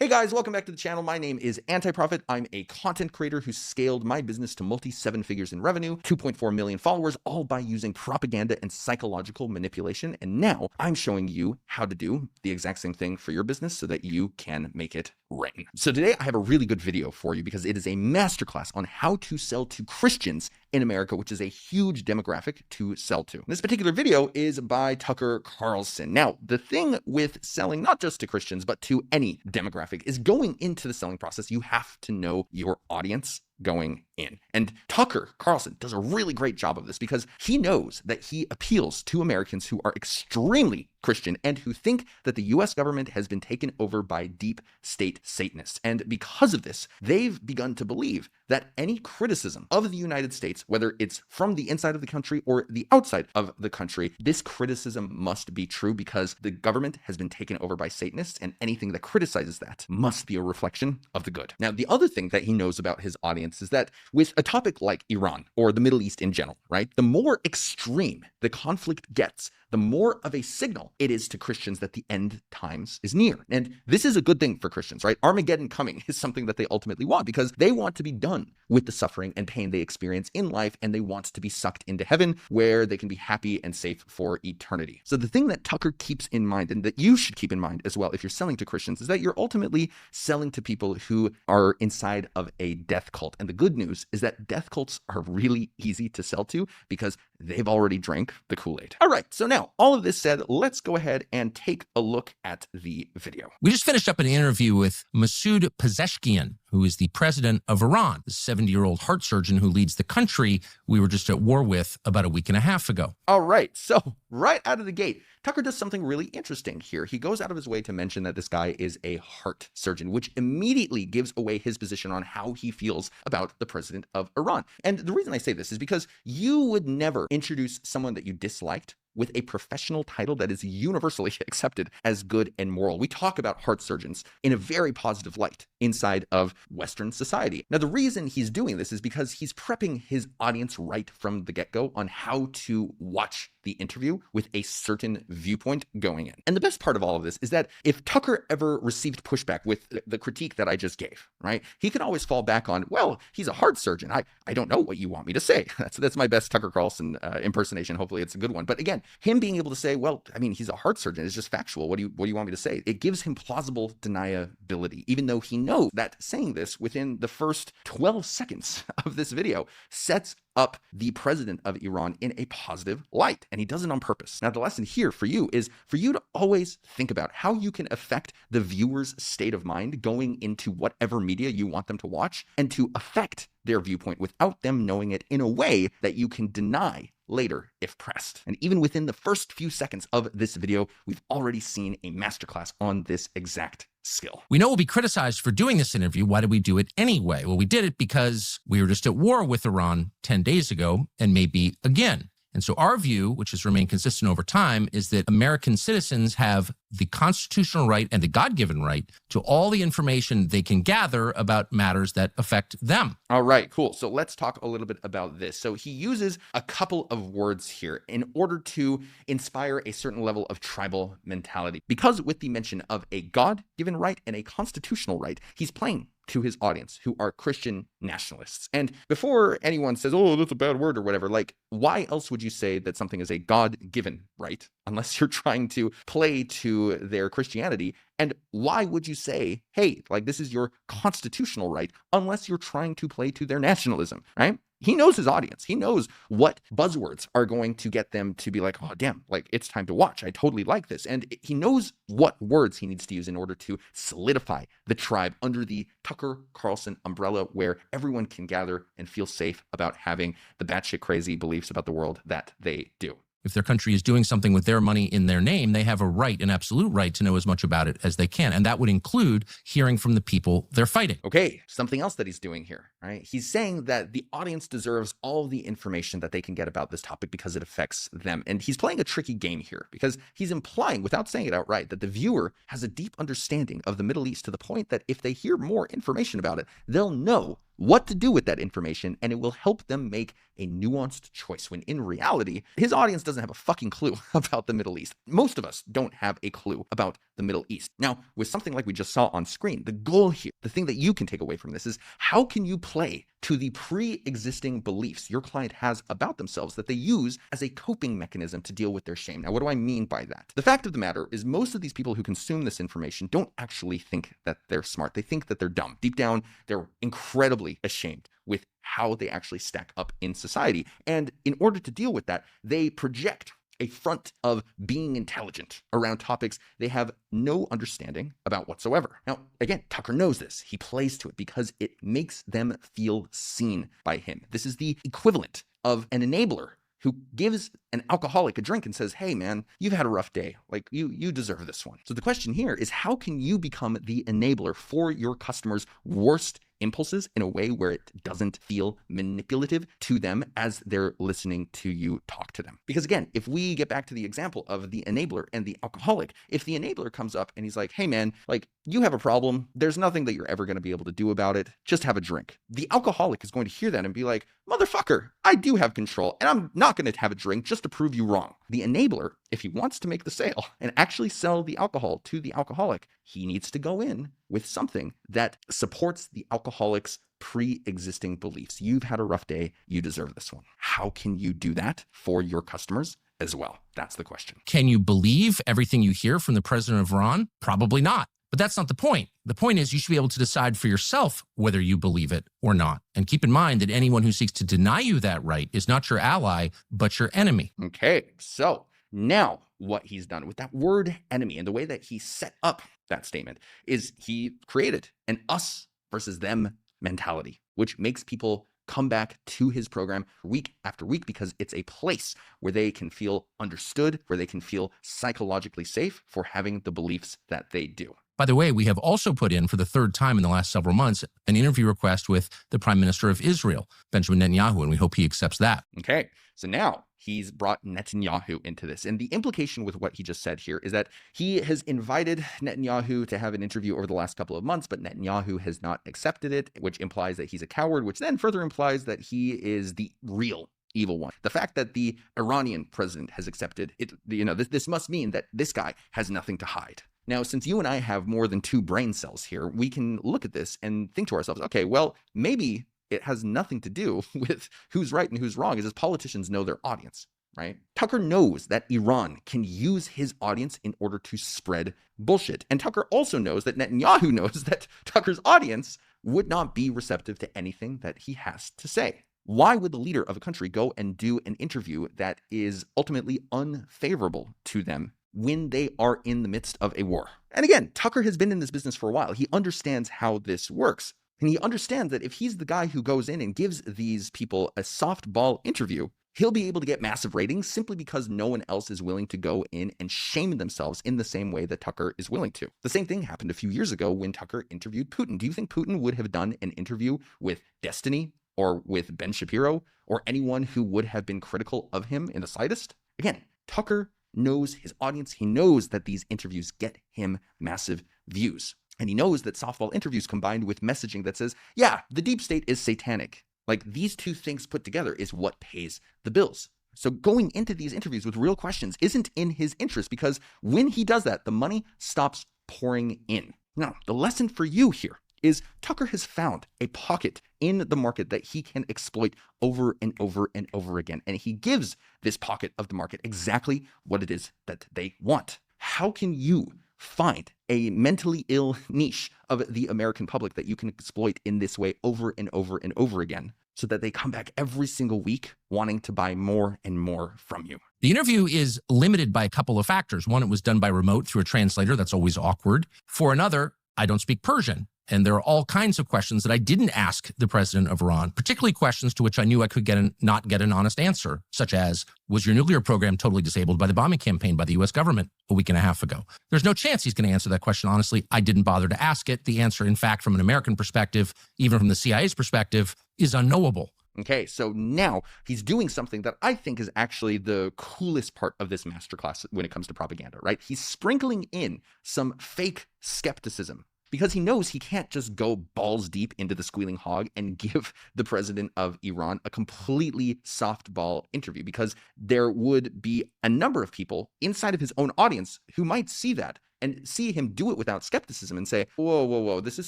Hey guys, welcome back to the channel. My name is Anti.Prophet. I'm a content creator who scaled my business to multi-seven figures in revenue, 2.4 million followers, all by using propaganda and psychological manipulation. And now I'm showing you how to do the exact same thing for your business so that you can make it rain. So today I have a really good video for you because it is a masterclass on how to sell to Christians in America, which is a huge demographic to sell to. This particular video is by Tucker Carlson. Now, the thing with selling not just to Christians, but to any demographic is going into the selling process, you have to know your audience going in. And Tucker Carlson does a really great job of this because he knows that he appeals to Americans who are extremely Christian and who think that the US government has been taken over by deep state Satanists. And because of this, they've begun to believe that any criticism of the United States, whether it's from the inside of the country or the outside of the country, this criticism must be true because the government has been taken over by Satanists, and anything that criticizes that must be a reflection of the good. Now, the other thing that he knows about his audience is that with a topic like Iran or the Middle East in general, right, the more extreme the conflict gets, the more of a signal it is to Christians that the end times is near. And this is a good thing for Christians, right? Armageddon coming is something that they ultimately want because they want to be done with the suffering and pain they experience in life, and they want to be sucked into heaven where they can be happy and safe for eternity. So the thing that Tucker keeps in mind, and that you should keep in mind as well if you're selling to Christians, is that you're ultimately selling to people who are inside of a death cult. And the good news is that death cults are really easy to sell to because they've already drank the Kool-Aid. All right, so now all of this said, let's go ahead and take a look at the video. We just finished up an interview with Masoud Pezeshkian, who is the president of Iran, the 70-year-old heart surgeon who leads the country we were just at war with about a week and a half ago. All right, so right out of the gate, Tucker does something really interesting here. He goes out of his way to mention that this guy is a heart surgeon, which immediately gives away his position on how he feels about the president of Iran. And the reason I say this is because you would never introduce someone that you disliked with a professional title that is universally accepted as good and moral. We talk about heart surgeons in a very positive light inside of Western society. Now, the reason he's doing this is because he's prepping his audience right from the get-go on how to watch the interview with a certain viewpoint going in. And the best part of all of this is that if Tucker ever received pushback with the critique that I just gave, right, he can always fall back on, well, he's a heart surgeon. I don't know what you want me to say. That's my best Tucker Carlson impersonation. Hopefully it's a good one. But again, him being able to say, well, I mean, he's a heart surgeon is just factual. What do you want me to say? It gives him plausible deniability, even though he knows that saying this within the first 12 seconds of this video sets up the president of Iran in a positive light, and he does it on purpose. Now, the lesson here for you is for you to always think about how you can affect the viewer's state of mind going into whatever media you want them to watch, and to affect their viewpoint without them knowing it in a way that you can deny later if pressed. And even within the first few seconds of this video, we've already seen a masterclass on this exact skill. We know we'll be criticized for doing this interview. Why did we do it anyway? Well, we did it because we were just at war with Iran 10 days ago and maybe again. And so our view, which has remained consistent over time, is that American citizens have the constitutional right and the God-given right to all the information they can gather about matters that affect them. All right, cool. So let's talk a little bit about this. So he uses a couple of words here in order to inspire a certain level of tribal mentality. Because with the mention of a God-given right and a constitutional right, he's playing to his audience who are Christian nationalists. And before anyone says, oh, that's a bad word or whatever, like, why else would you say that something is a God-given right unless you're trying to play to their Christianity? And why would you say, hey, like, this is your constitutional right unless you're trying to play to their nationalism, right? He knows his audience. He knows what buzzwords are going to get them to be like, oh, damn, like, it's time to watch. I totally like this. And he knows what words he needs to use in order to solidify the tribe under the Tucker Carlson umbrella where everyone can gather and feel safe about having the batshit crazy beliefs about the world that they do. If their country is doing something with their money in their name, they have a right, an absolute right to know as much about it as they can. And that would include hearing from the people they're fighting. Okay, something else that he's doing here, right? He's saying that the audience deserves all of the information that they can get about this topic because it affects them. And he's playing a tricky game here because he's implying, without saying it outright, that the viewer has a deep understanding of the Middle East to the point that if they hear more information about it, they'll know what to do with that information, and it will help them make a nuanced choice, when in reality, his audience doesn't have a fucking clue about the Middle East. Most of us don't have a clue about the Middle East. Now, with something like we just saw on screen, the goal here, the thing that you can take away from this is, how can you play to the pre-existing beliefs your client has about themselves that they use as a coping mechanism to deal with their shame? Now, what do I mean by that? The fact of the matter is, most of these people who consume this information don't actually think that they're smart. They think that they're dumb. Deep down, they're incredibly ashamed with how they actually stack up in society. And in order to deal with that, they project a front of being intelligent around topics they have no understanding about whatsoever. Now, again, Tucker knows this. He plays to it because it makes them feel seen by him. This is the equivalent of an enabler who gives an alcoholic a drink and says, hey man, you've had a rough day. Like you deserve this one. So the question here is, how can you become the enabler for your customers' worst impulses in a way where it doesn't feel manipulative to them as they're listening to you talk to them? Because again, if we get back to the example of the enabler and the alcoholic, if the enabler comes up and he's like, hey man, like you have a problem, there's nothing that you're ever going to be able to do about it, just have a drink. The alcoholic is going to hear that and be like, motherfucker, I do have control and I'm not going to have a drink just to prove you wrong. The enabler, if he wants to make the sale and actually sell the alcohol to the alcoholic, he needs to go in with something that supports the alcoholic's pre-existing beliefs. You've had a rough day, you deserve this one. How can you do that for your customers as well? That's the question. Can you believe everything you hear from the president of Iran? Probably not. But that's not the point. The point is, you should be able to decide for yourself whether you believe it or not. And keep in mind that anyone who seeks to deny you that right is not your ally, but your enemy. Okay, so now what he's done with that word enemy and the way that he set up that statement is he created an us versus them mentality, which makes people come back to his program week after week because it's a place where they can feel understood, where they can feel psychologically safe for having the beliefs that they do. By the way, we have also put in, for the third time in the last several months, an interview request with the Prime Minister of Israel, Benjamin Netanyahu, and we hope he accepts that. Okay, so now he's brought Netanyahu into this. And the implication with what he just said here is that he has invited Netanyahu to have an interview over the last couple of months, but Netanyahu has not accepted it, which implies that he's a coward, which then further implies that he is the real evil one. The fact that the Iranian president has accepted it, this must mean that this guy has nothing to hide. Now, since you and I have more than 2 brain cells here, we can look at this and think to ourselves, okay, well, maybe it has nothing to do with who's right and who's wrong, as politicians know their audience, right? Tucker knows that Iran can use his audience in order to spread bullshit. And Tucker also knows that Netanyahu knows that Tucker's audience would not be receptive to anything that he has to say. Why would the leader of a country go and do an interview that is ultimately unfavorable to them when they are in the midst of a war? And again, Tucker has been in this business for a while. He understands how this works. And he understands that if he's the guy who goes in and gives these people a softball interview, he'll be able to get massive ratings simply because no one else is willing to go in and shame themselves in the same way that Tucker is willing to. The same thing happened a few years ago when Tucker interviewed Putin. Do you think Putin would have done an interview with Destiny or with Ben Shapiro or anyone who would have been critical of him in the slightest? Again, Tucker knows his audience. He knows that these interviews get him massive views. And he knows that softball interviews combined with messaging that says, yeah, the deep state is satanic. Like, these two things put together is what pays the bills. So going into these interviews with real questions isn't in his interest, because when he does that, the money stops pouring in. Now, the lesson for you here is Tucker has found a pocket in the market that he can exploit over and over and over again. And he gives this pocket of the market exactly what it is that they want. How can you find a mentally ill niche of the American public that you can exploit in this way over and over and over again, so that they come back every single week wanting to buy more and more from you? The interview is limited by a couple of factors. One, it was done by remote through a translator. That's always awkward. For another, I don't speak Persian. And there are all kinds of questions that I didn't ask the president of Iran, particularly questions to which I knew I could not get an honest answer, such as, was your nuclear program totally disabled by the bombing campaign by the U.S. government a week and a half ago? There's no chance he's going to answer that question honestly. I didn't bother to ask it. The answer, in fact, from an American perspective, even from the CIA's perspective, is unknowable. Okay, so now he's doing something that I think is actually the coolest part of this masterclass when it comes to propaganda, right? He's sprinkling in some fake skepticism because he knows he can't just go balls deep into the squealing hog and give the president of Iran a completely softball interview, because there would be a number of people inside of his own audience who might see that and see him do it without skepticism and say, whoa, whoa, whoa, this is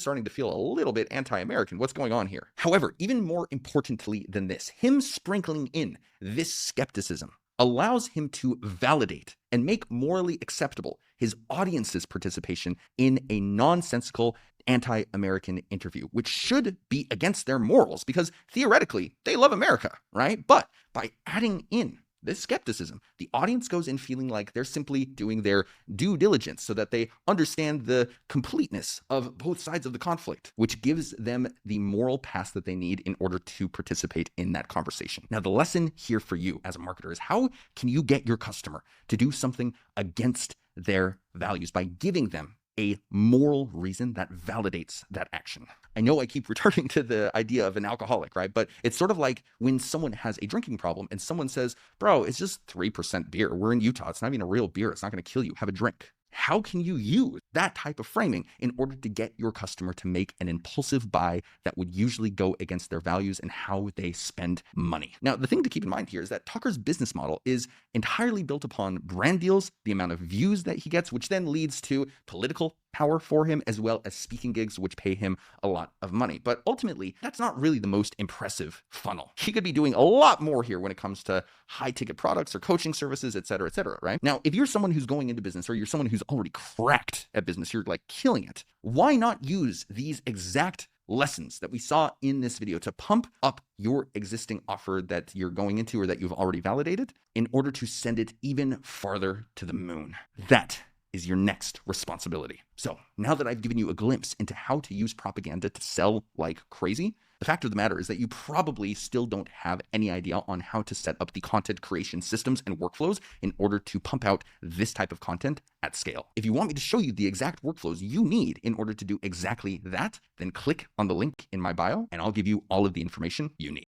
starting to feel a little bit anti-American. What's going on here? However, even more importantly than this, him sprinkling in this skepticism allows him to validate and make morally acceptable his audience's participation in a nonsensical anti-American interview, which should be against their morals because theoretically they love America, right? But by adding in this skepticism, the audience goes in feeling like they're simply doing their due diligence so that they understand the completeness of both sides of the conflict, which gives them the moral pass that they need in order to participate in that conversation. Now, the lesson here for you as a marketer is how can you get your customer to do something against their values by giving them a moral reason that validates that action. I know I keep returning to the idea of an alcoholic, right? But it's sort of like when someone has a drinking problem and someone says, bro, it's just 3% beer. We're in Utah. It's not even a real beer. It's not going to kill you. Have a drink. How can you use that type of framing in order to get your customer to make an impulsive buy that would usually go against their values and how they spend money? Now, the thing to keep in mind here is that Tucker's business model is entirely built upon brand deals, the amount of views that he gets, which then leads to political power for him, as well as speaking gigs, which pay him a lot of money. But ultimately, that's not really the most impressive funnel. He could be doing a lot more here when it comes to high ticket products or coaching services, et cetera, right? Now, if you're someone who's going into business or you're someone who's already cracked at business, you're like killing it, why not use these exact lessons that we saw in this video to pump up your existing offer that you're going into or that you've already validated in order to send it even farther to the moon? That is your next responsibility. So now that I've given you a glimpse into how to use propaganda to sell like crazy, the fact of the matter is that you probably still don't have any idea on how to set up the content creation systems and workflows in order to pump out this type of content at scale. If you want me to show you the exact workflows you need in order to do exactly that, then click on the link in my bio and I'll give you all of the information you need.